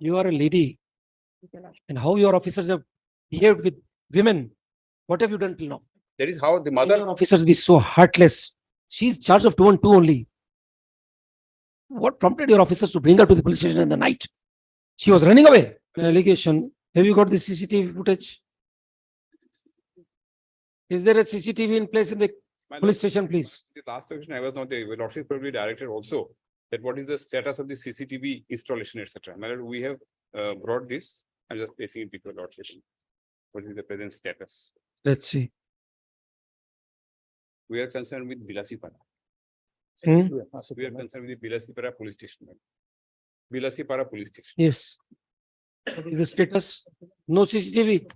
You are a lady, and how your officers have behaved with women. What have you done till now? That is how the Can mother. your officers be so heartless? She's charged of 2 and 2 only. What prompted your officers to bring her to the police station in the night? She was running away. The allegation. Have you got the CCTV footage? Is there a CCTV in place in the My police lord, station, please? the last question I was not there. Lordship probably directed also that what is the status of the CCTV installation, etc. My lord, we have brought this. I'm just placing it before Lordship. What is the present status? Let's see. We are concerned with Bilasipara. Hmm? We are concerned with the Bilasipara police station. Bilasipara police station. Yes. What is the status? No CCTV.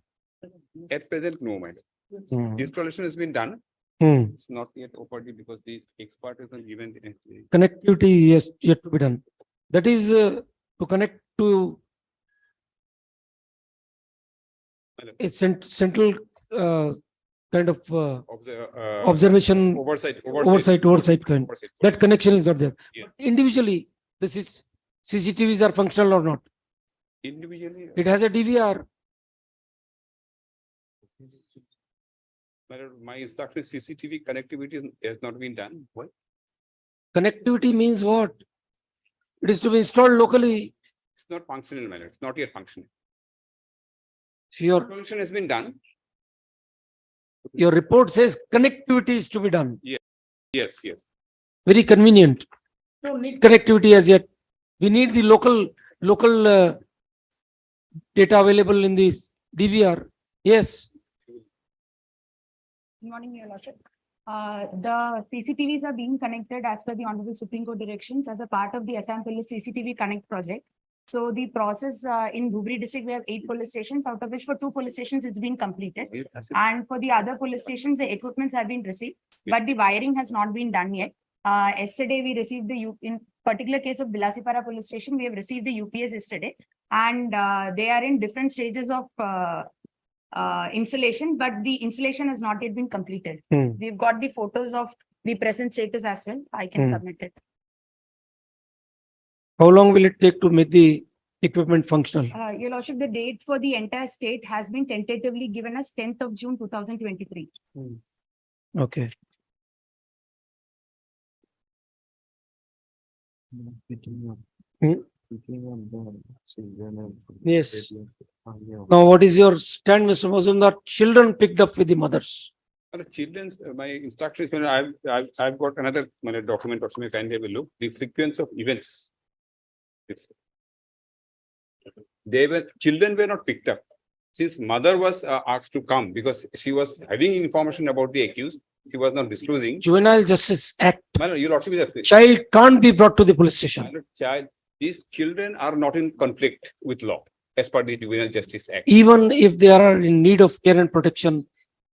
At present, no, my lord. Hmm. Installation has been done. Hmm. It's not yet operative because the expert has not given the. Connectivity is yet to be done. That is to connect to a central kind of observation, Oversight kind. That connection is not there. Yeah. But individually, this is CCTVs are functional or not. Individually. It has a DVR. My lord, my instruction is CCTV connectivity has not been done. Why? Connectivity means what? It is to be installed locally. It's not functional, my lord. It's not yet functional. Your Installation has been done. report says connectivity is to be done. Yes, yes. Very convenient. Don't need connectivity as yet. We need the local data available in this DVR. Yes. Good morning, Your Lordship. The CCTVs are being connected as per the Honorable Supreme Court directions as a part of the Assam Police CCTV Connect project. So the process in Dhubri district, we have 8 police stations, out of which for 2 police stations it's been completed. And for the other police stations, the equipments have been received, but the wiring has not been done yet. Yesterday, we received in particular case of Bilasipara police station, we have received the UPS yesterday, and they are in different stages of installation, but the installation has not yet been completed. Hmm. We've got the photos of the present status as well. I can Hmm. submit it. How long will it take to make the equipment functional? Your Lordship, the date for the entire state has been tentatively given as 10th of June 2023. Okay. Yes. Now, what is your stand, Mr. Mazumdar? Children picked up with the mothers. Children's, my instructions, I've got another document or something, kindly have a look. The sequence of events. Children were not picked up. Since mother was asked to come because she was having information about the accused, she was not disclosing. Juvenile Justice Act. My lord, your lordship is a Child can't be brought to the police station. my lord, child. These children are not in conflict with law as per the Juvenile Justice Act. Even if they are in need of care and protection,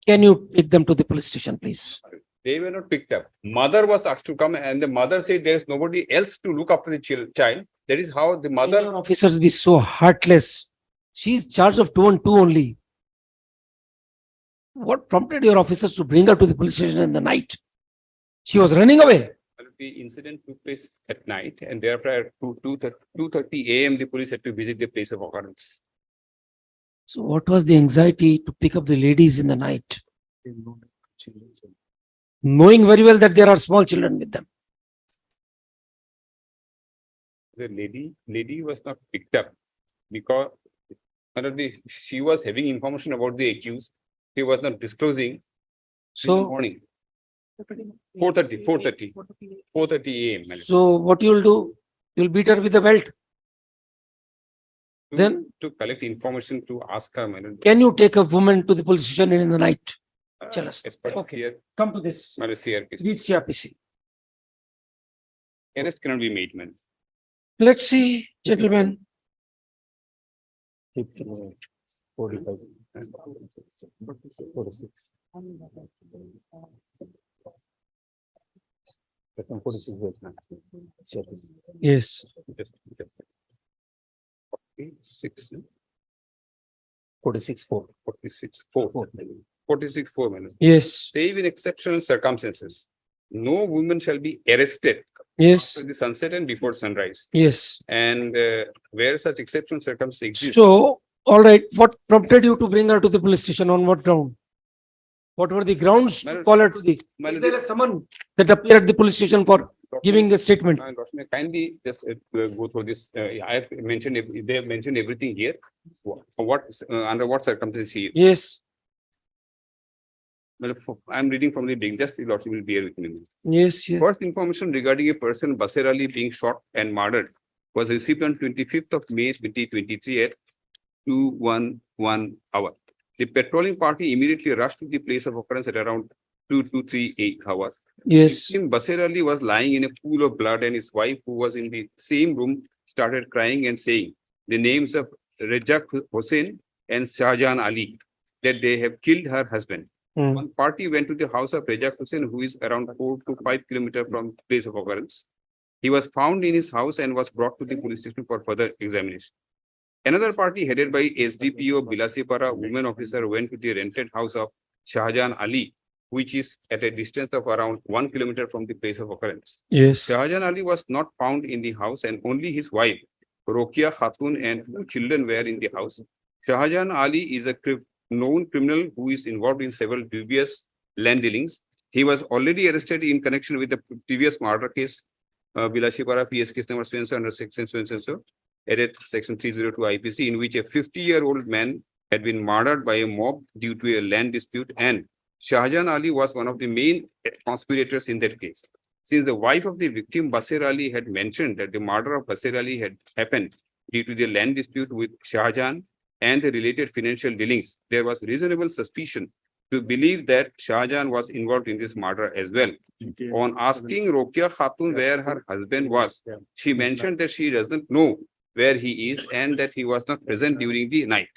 can you take them to the police station, please? They were not picked up. Mother was asked to come and the mother said there is nobody else to look after the child. That is how the Can mother. your officers be so heartless? She's charged of 2 and 2 only. What prompted your officers to bring her to the police station in the night? She was running away. The incident took place at night and thereafter at 2:30 a.m. the police had to visit the place of occurrence. So what was the anxiety to pick up the ladies in the night? Knowing very well that there are small children with them. The lady was not picked up because she was having information about the accused. She was not disclosing in the So, morning. 4:30 a.m. my lord. so what you'll do? You'll beat her with a belt. Then to collect information to ask her, my lord. can you take a woman to the police station in the night? Tell us. As per Okay. here, Come to this. my lord, CRPC. Read CRPC. Arrest cannot be made, man. Let's see, gentlemen. 46. Yes. Just 46, 46-4. 46-4, my lord. Yes. Save in exceptional circumstances, no woman shall be arrested Yes, after the sunset and before sunrise. yes. And where such exception circumstances exist. So, all right, what prompted you to bring her to the police station? On what ground? What were the grounds to Madam- call her to the? Madam, Is there a summon that appeared at the police station for giving the statement? Roshni, kindly just go through this. I have mentioned, they have mentioned everything here. What, under what circumstances she, Yes, I'm reading from the beginning, just Lordship will bear with me. yes, yes. First information regarding a person Basir Ali being shot and murdered was received on 25th of May 2023 at 2:11 hour. The patrolling party immediately rushed to the place of occurrence at around 2:38 hours. Yes, Victim Basir Ali was lying in a pool of blood and his wife, who was in the same room, started crying and saying the names of Rajak Hussain and Shahjahan Ali, that they have killed her husband. Hmm. One party went to the house of Rajak Hussain, who is around 4 to 5 kilometers from place of occurrence. He was found in his house and was brought to the police station for further examination. Another party headed by SDPO Bilasipara women officer went to the rented house of Shahjahan Ali, which is at a distance of around 1 kilometer from the place of occurrence. yes, Shahjahan Ali was not found in the house and only his wife, Rokia Khatun, and 2 children were in the house. Shahjahan Ali is a known criminal who is involved in several dubious land dealings. He was already arrested in connection with the previous murder case, Bilashipara PS case number so under section so, edit section 302 IPC, in which a 50-year-old man had been murdered by a mob due to a land dispute, and Shahjahan Ali was one of the main conspirators in that case. Since the wife of the victim, Basir Ali, had mentioned that the murder of Basir Ali had happened due to the land dispute with Shahjahan and the related financial dealings, there was reasonable suspicion to believe that Shahjahan was involved in this murder as well. On asking Rokia Khatun where her husband was, she mentioned that she doesn't know where he is and that he was not present during the night.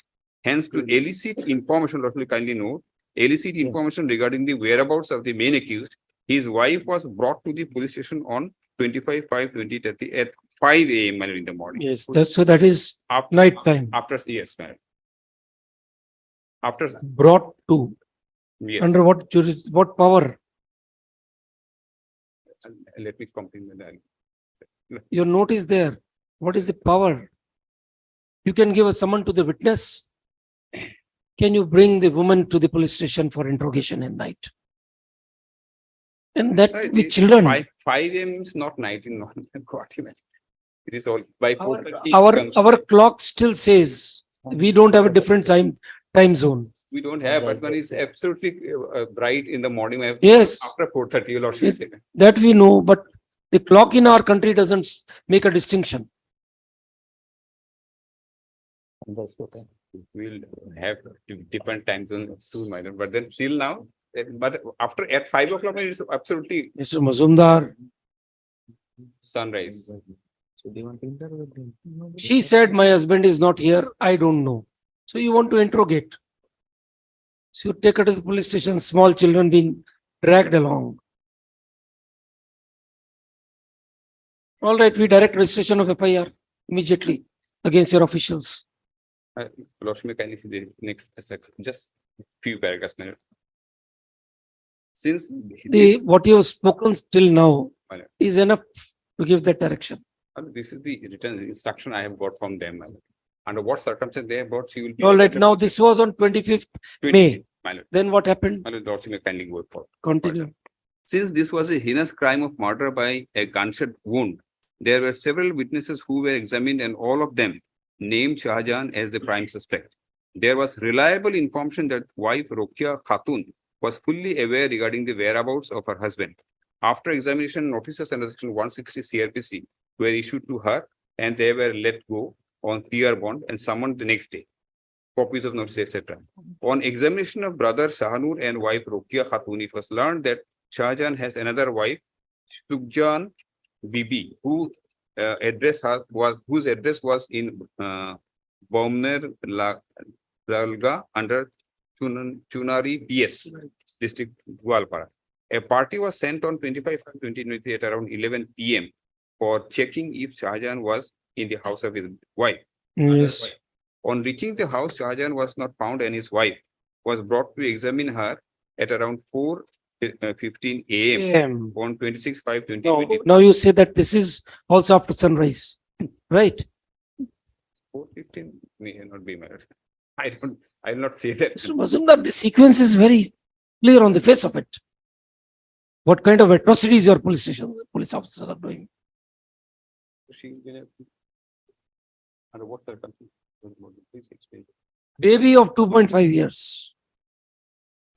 Hence, to elicit information, roughly kindly note, elicit information regarding the whereabouts of the main accused, his wife was brought to the police station on 25/5/2030 at 5 a.m. in the morning. yes. So that is After, night time. after, yes, ma'am. After, Brought to, yes. under what what power? Let me compliment that. Your note is there. What is the power? You can give a summon to the witness. Can you bring the woman to the police station for interrogation at night? And that with children. 5 a.m. is not night in North Guwahati. It is all by 4:30 Our clock still says we don't have a different time zone. we don't have, but one is absolutely bright in the morning. Yes. After 4:30, you'll also Yes. say. That we know, but the clock in our country doesn't make a distinction. We'll have different time zones soon, madam. But then till now, but after at 5 o'clock, it's absolutely Mr. Mazumdar, sunrise. she said, my husband is not here. I don't know. So you want to interrogate. So you take her to the police station, small children being dragged along. All right, we direct registration of FIR immediately against your officials. Lakshmi, kindly see the next section, just few paragraphs, madam. Since What you have spoken till now Madam. is enough to give that direction. this is the written instruction I have got from them, madam. Under what circumstance they have brought, she will be. All right, now this was on 25th May. Then what happened? Lakshmi, kindly go for. Continue. Since this was a heinous crime of murder by a gunshot wound, there were several witnesses who were examined and all of them named Shahjahan as the prime suspect. There was reliable information that wife Rokia Khatun was fully aware regarding the whereabouts of her husband. After examination, notices under section 160 CrPC were issued to her and they were let go on PR bond and summoned the next day. Copies of notice, etc. On examination of brother Shahanur and wife Rokia Khatun, it was learned that Shahjahan has another wife, Sukhjan Bibi, whose address was in Bomner Ralga under Chunari PS district Gwalpara. A party was sent on 25/2023 at around 11 p.m. for checking if Shahjahan was in the house of his wife. Yes. On reaching the house, Shahjahan was not found and his wife was brought to examine her at around 4 15 AM AM. on 26/5/2020. No, now you say that this is also after sunrise, right? 4:15 may not be married. I will not say that. Mr. Mazumdar, the sequence is very clear on the face of it. What kind of atrocities your police officers are doing? Under what circumstances? Please explain. Baby of 2.5 years.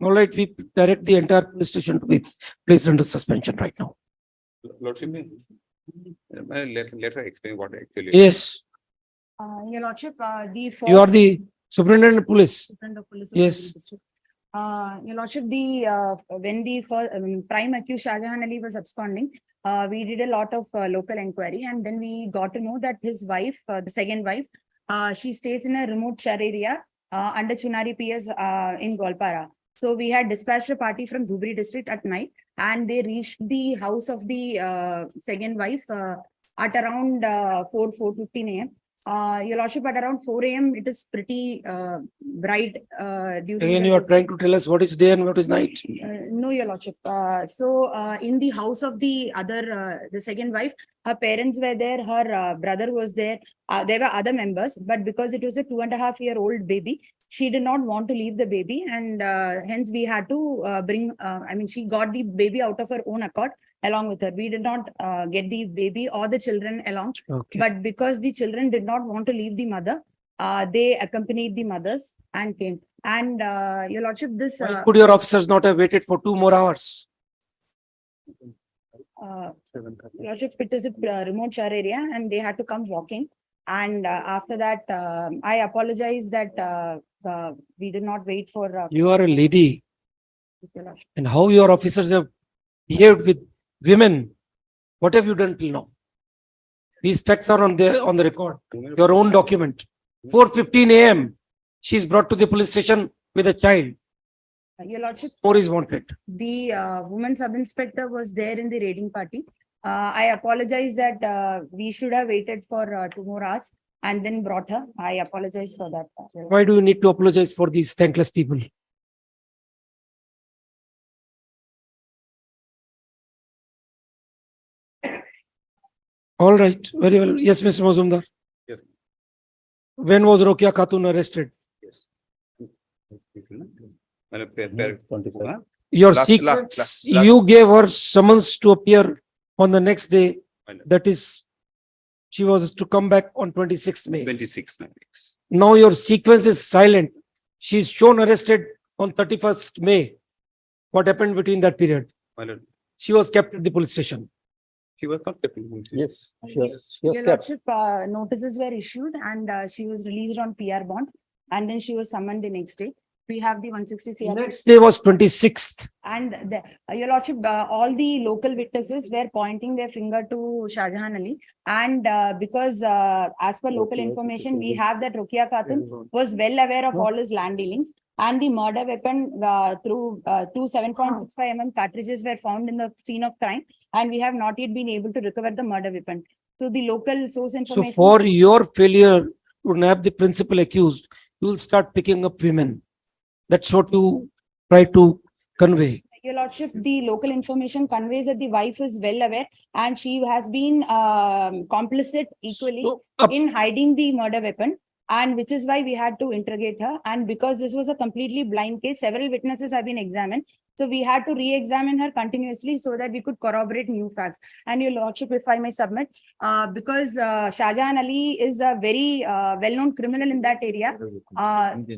All right, we direct the entire police station to be placed under suspension right now. Lordship, let her explain what actually. Yes, Your Lordship, the. you are first- the superintendent of police. Superintendent of Police of Yes. Dhubri District. Your Lordship, when the first, prime accused Shah Jahan Ali was absconding, we did a lot of local inquiry, and then we got to know that his wife, the second wife, she stays in a remote share area under Chunari PS in Golpara. So we had dispatched a party from Dhubri district at night, and they reached the house of the second wife at around 4:15 AM. Your Lordship, at around 4 AM, it is pretty bright. During Again, the you are day. trying to tell us what is day and what is night. No, Your Lordship. In the house of the other, the second wife, her parents were there, her brother was there. There were other members, but because it was a 2.5-year-old baby, she did not want to leave the baby, and hence we had to bring, she got the baby out of her own accord along with her. We did not get the baby or the children along. Okay. But because the children did not want to leave the mother, they accompanied the mothers and came. And Your Lordship, this Why could your officers not have waited for 2 more hours? Your Lordship, it is a remote shore area, and they had to come walking. And after that, I apologize that we did not wait for. You are a lady, Your Lordship. and how your officers have behaved with women. What have you done till now? These facts are on the record, your own document. 4:15 AM, she is brought to the police station with a child. Your Lordship, More is wanted. the woman sub-inspector was there in the raiding party. I apologize that we should have waited for 2 more hours and then brought her. I apologize for that. Why do you need to apologize for these thankless people? All right, very well. Yes, Mr. Mazumdar. Yes. When was Rokia Khatun arrested? Yes. Huh? Your Last- sequence, last- you gave her summons to appear on the next day. That is, she was to come back on 26th May. 26. Now your sequence is silent. She is shown arrested on 31st May. What happened between that period? She was kept at the police station. She was not kept. Yes, she was Your kept. Lordship, notices were issued, and she was released on PR bond, and then she was summoned the next day. We have the 160 CR. Next day was 26th. And Your Lordship, all the local witnesses were pointing their finger to Shah Jahan Ali. And because as per local information, we have that Rokia Khatun was well aware of all his land dealings. And the murder weapon through 7.65 mm cartridges were found in the scene of crime. And we have not yet been able to recover the murder weapon. So the local source So information. for your failure to nab the principal accused, you will start picking up women. That's what you try to convey. Your Lordship, the local information conveys that the wife is well aware, and she has been complicit equally So, in hiding the murder weapon, and which is why we had to interrogate her. And because this was a completely blind case, several witnesses have been examined. So we had to re-examine her continuously so that we could corroborate new facts. And Your Lordship, if I may submit, because Shah Jahan Ali is a very well-known criminal in that area,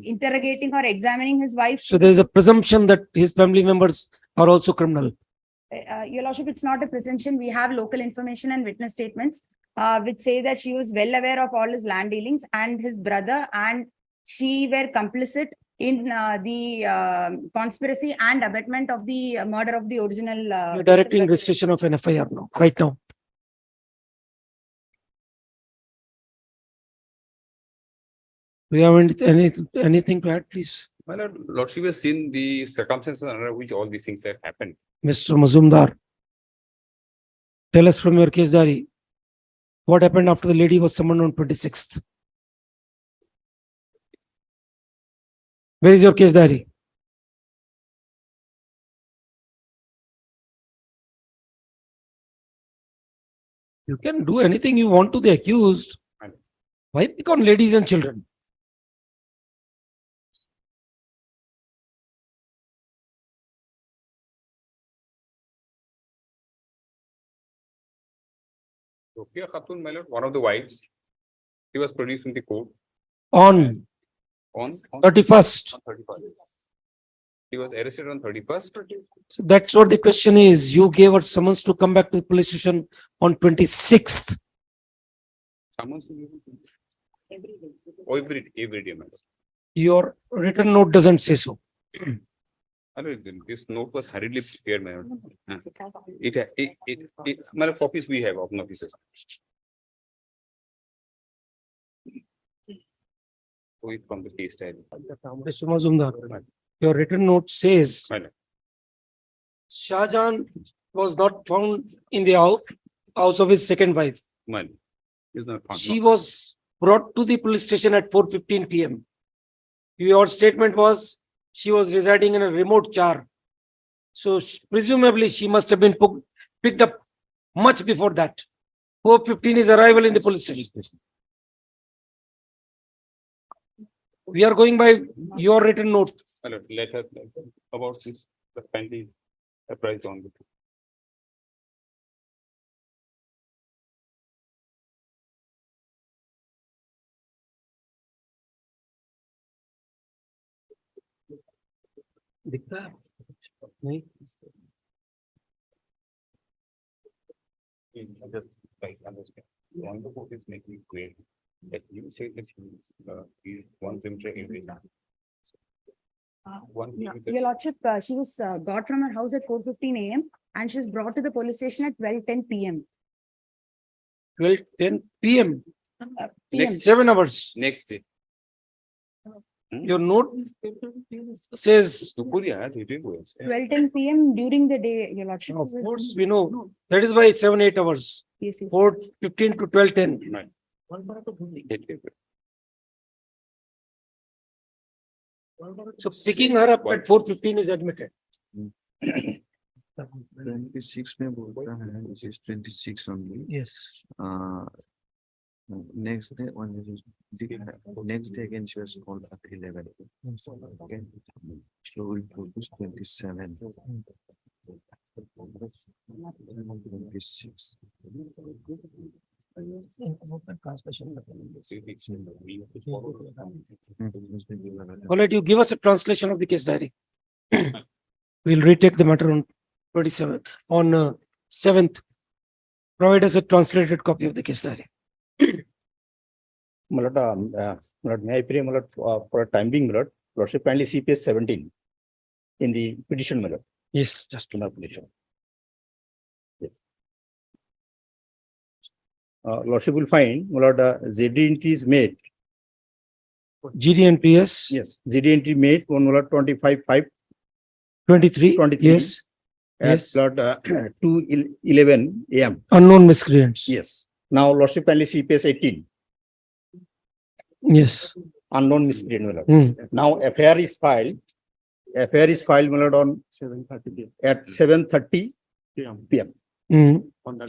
interrogating or examining his wife. So there is a presumption that his family members are also criminal. Your Lordship, it's not a presumption. We have local information and witness statements which say that she was well aware of all his land dealings, and his brother and she were complicit in the conspiracy and abetment of the murder of the original. You're directing registration of an FIR now, right now. Do you have anything to add, please? My Lordship has seen the circumstances under which all these things have happened. Mr. Mazumdar, tell us from your case diary, what happened after the lady was summoned on 26th? Where is your case diary? You can do anything you want to the accused. Right. Why pick on ladies and children? Sophia Khatun, my lord, one of the wives, she was produced in the court On on 31st. 31st. She was arrested on 31st. So that's what the question is. You gave her summons to come back to the police station on 26th. Someone's every day, madam. Your written note doesn't say so. This note was hurriedly prepared, madam. Madam, copies we have of notices. So it's from the case diary. Mr. Mazumdar, your written note says Madam. Shahjahan was not found in the house of his second wife. Madam, is not found. She was brought to the police station at 4:15 PM. Your statement was she was residing in a remote char. So presumably she must have been picked up much before that. 4:15 is arrival in the police station. We are going by your written note. Madam, letter about this, the pending apprised on the. दिखता है? नहीं? Just like understand. One the court is making it clear that you say that he wants them to every time. One. Yeah, Your Lordship, she was got from her house at 4:15 AM and she was brought to the police station at 12:10 PM. 12:10 PM. PM. 7 hours. Next day. Your note says, Dupuria, they did go. 12:10 PM during the day, Your Lordship. of It was- course, we know. That is why 7-8 hours. Yes, yes. 4:15 to 12:10. Right. So picking her up at 4:15 is admitted. 26 में बोलता है, which is 26 only. Yes. Next day, next day again, she was called at 11. Okay. So we'll go to 27. 26. All right, you give us a translation of the case diary. We'll retake the matter on 27th, on 7th. Provide us a translated copy of the case diary. My lord, may I pray, my lord, for a time being, my lord, Lordship kindly see page 17 in the petition, my lord, Yes, just in our petition. Yes. Lordship will find, my lord, ZD entry is made. GD and PS. Yes, ZD entry made on, my lord, 25/5, 23. 23. Yes, at Yes. Lord, 2:11 AM. unknown miscreants. Yes. Now, Lordship kindly see page 18, Yes. unknown miscreant, my lord. Hmm. Now, FIR is filed. FIR is filed, my lord, on 7:30 at 7:30 PM Hmm. on the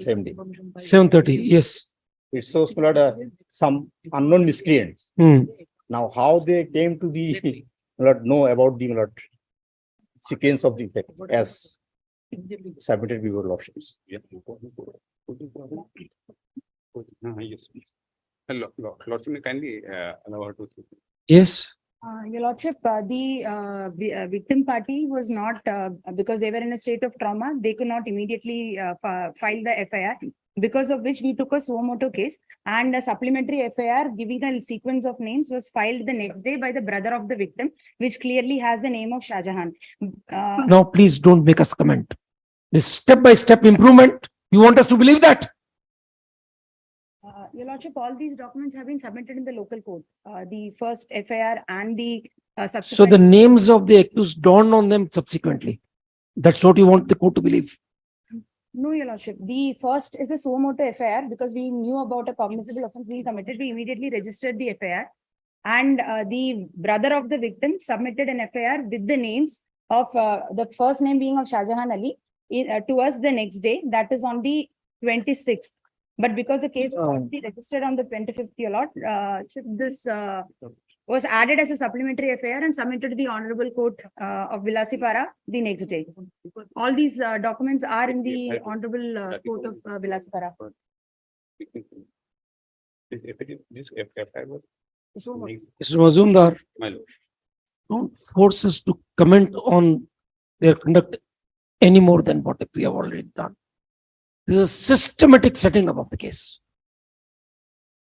same day. 7:30. Yes. It shows, my lord, some unknown miscreants. Hmm. Now, how they came to the, my lord, know about the, my lord, sequence of the effect as submitted before lordships. Yes. Hello, Lordship, may kindly allow her to. Yes. Your Lordship, the victim party was not, because they were in a state of trauma, they could not immediately file the FIR. Because of which we took a suo motu case and a supplementary FIR giving a sequence of names was filed the next day by the brother of the victim, which clearly has the name of Shahjahan. Now, please don't make us comment. This step-by-step improvement, you want us to believe that? Your Lordship, all these documents have been submitted in the local court, the first FIR and the So the subsequent. names of the accused dawned on them subsequently. That's what you want the court to believe. No, Your Lordship, the first is a suo motu FIR because we knew about a cognizable offence being committed, we immediately registered the FIR. And the brother of the victim submitted an FIR with the names of the first name being of Shahjahan Ali, to us the next day, that is on the 26th. But because the case was already registered on the 25th, your lord, this was added as a supplementary FIR and submitted to the Honorable Court of Vilasipara the next day. All these documents are in the Honorable Court of Vilasipara. This FIR was. Mr. Mazumdar, My lord. don't force us to comment on their conduct any more than what we have already done. This is a systematic setting up of the case.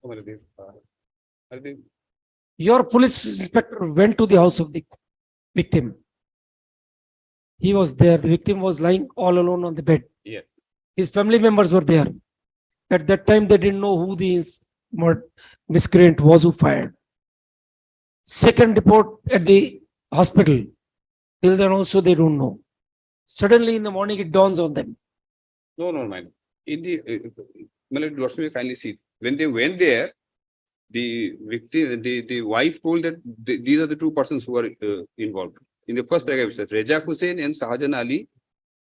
I think Your police inspector went to the house of the victim. He was there. The victim was lying all alone on the bed. Yes. His family members were there. At that time, they didn't know who the miscreant was who fired. Second report at the hospital. Till then also they don't know. Suddenly in the morning, it dawns on them. No, my lord. In the, my lord, Lordship will kindly see, when they went there, the victim, the wife told that these are the two persons who are involved. In the first paragraph, it says, Reza Hussain and Shahjahan Ali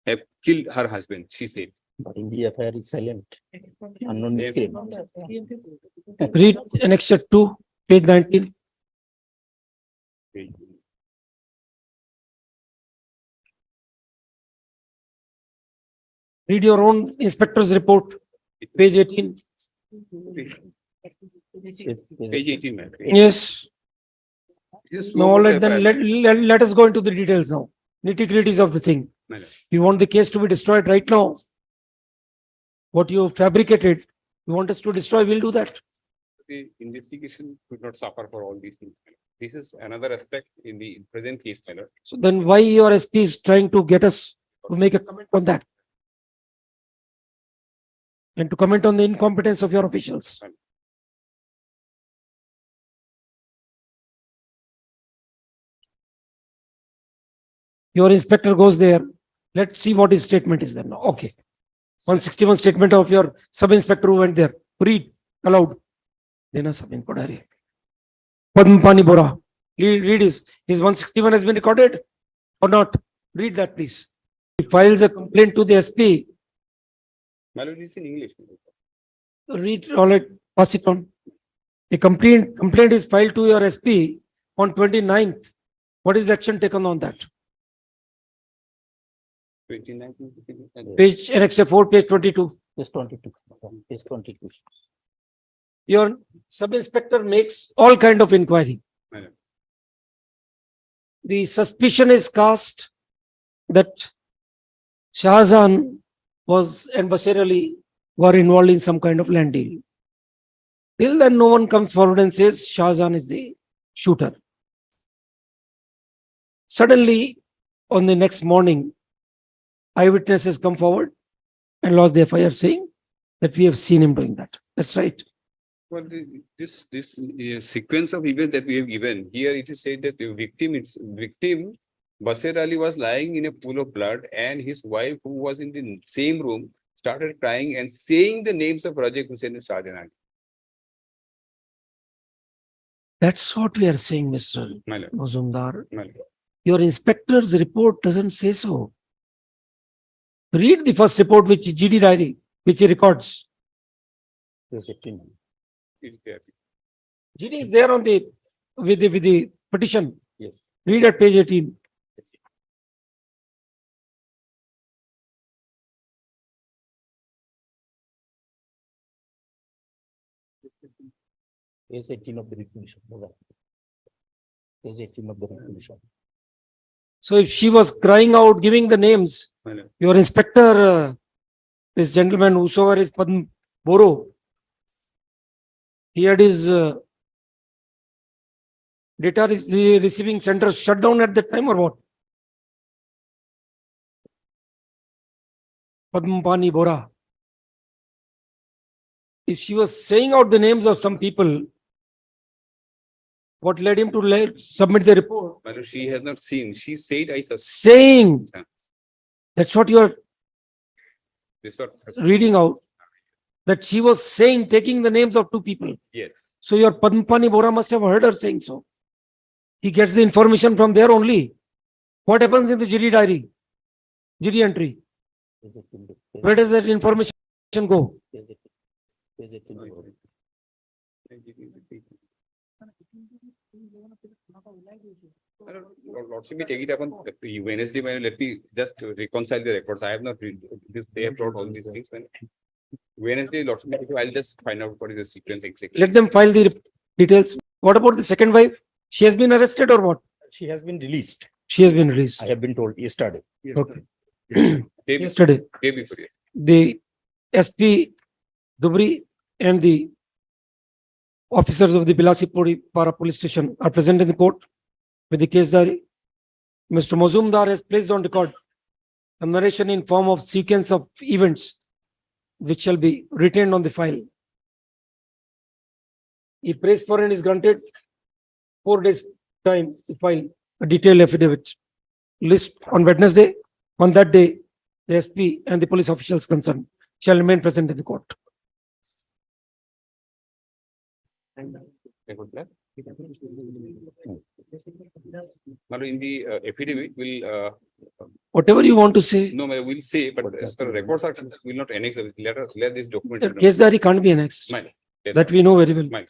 have killed her husband, she said. But in the FIR is silent, unknown miscreant. Read annexure 2, page 19. Read your own inspector's report, page 18. Page 18, my lord. Yes. This is No, so let good then FIR, let us go into the details now. Nitty-gritties of the thing. my lord. You want the case to be destroyed right now? What you fabricated, you want us to destroy, we'll do that. The investigation could not suffer for all these things. my lord. This is another aspect in the present case, my lord. So then why your SP is trying to get us to make a comment on that? And to comment on the incompetence of your officials. Your inspector goes there. Let's see what his statement is then. Okay. 161 statement of your sub-inspector who went there. Read aloud. Dena sabin ko dari. Padma Pani Bora. Read his 161 has been recorded or not? Read that please. He files a complaint to the SP. My lord, it's in English. my lord. Read, all right, pass it on. A complaint is filed to your SP on 29th. What is the action taken on that? 29. Page annexure 4, page 22. Page 22. Page 22. Your sub-inspector makes all kind of inquiry. my lord. The suspicion is cast that Shahjahan was and Bashir Ali were involved in some kind of land deal. Till then, no one comes forward and says Shahjahan is the shooter. Suddenly, on the next morning, eyewitnesses come forward and lodge the FIR saying that we have seen him doing that. That's right. Well, this sequence of events that we have given here, it is said that the victim, Bashir Ali was lying in a pool of blood, and his wife, who was in the same room, started crying and saying the names of Raja Hussain and Shahjahan Ali. That's what we are saying, Mr. My lord, Mazumdar. my lord. Your inspector's report doesn't say so. Read the first report, which is GD diary, which he records. Page 18. It is there. GD is there on the with the petition. Yes. Read at page 18. Page 18 of the resolution. Page 18 of the resolution. So if she was crying out, giving the names, My lord. your inspector, this gentleman, whosoever is Padm Boro, he had his data receiving center shut down at that time or what? Padma Pani Bora. If she was saying out the names of some people, what led him to submit the report? My lord, she has not seen. She said, I suspect. Saying. That's what you are This what. reading out. That she was saying, taking the names of two people. Yes. So your Padma Pani Bora must have heard her saying so. He gets the information from there only. What happens in the GD diary? GD entry. Where does that information go? Lordship, we take it upon the Wednesday, let me just reconcile the records. I have not read this, they have brought all these things. Wednesday, Lordship, I'll just find out what is the sequence exactly. Let them file the details. What about the second wife? She has been arrested or what? She has been released. She has been released. I have been told yesterday. Okay. Day Yesterday, before, yeah. the SP Dubri and the officers of the Bilasipuri Para Police Station are present in the court with the case diary. Mr. Mazumdar has placed on record a narration in form of sequence of events which shall be retained on the file. If praise for and is granted 4 days time to file a detailed affidavit list on Wednesday. On that day, the SP and the police officials concerned shall remain present in the court. Madam, in the affidavit, will Whatever you want to say, no, we'll say, but as per records are, will not annex, let this document. the case diary can't be annexed. Mine. That we know very well. Mine.